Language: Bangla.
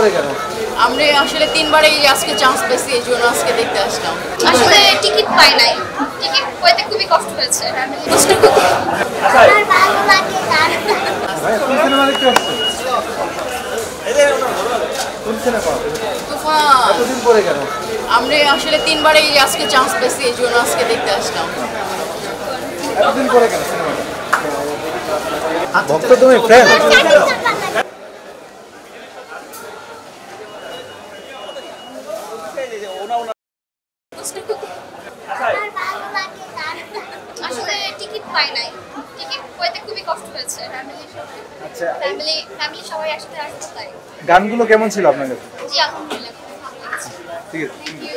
করে কেন? আমরা আসলে তিনবারে আজকে চান্স পেয়েছি, এই জন্য আজকে দেখতে আসলাম। আসলে টিকিট পাই নাই, টিকিট পেতে খুবই কষ্ট হয়েছে। কোন সিনেমা দেখতে আসছেন? কোন সিনেমা? তুফান। এতদিন পরে কেন? আমরা আসলে তিনবারে আজকে চান্স পেয়েছি, এই জন্য আজকে দেখতে আসলাম। এতদিন পরে কেন সিনেমাটা? ভক্ত তুমি ফ্যান? আসলে টিকিট পাই নাই, টিকিট পেতে খুবই কষ্ট হয়েছে। আচ্ছা, ফ্যামিলি সবাই একসাথে আসতে তাই। গানগুলো কেমন ছিল আপনার কাছে? জি আলহামদুলিল্লাহ খুব ভালো লাগছে। ঠিক আছে। Thank you.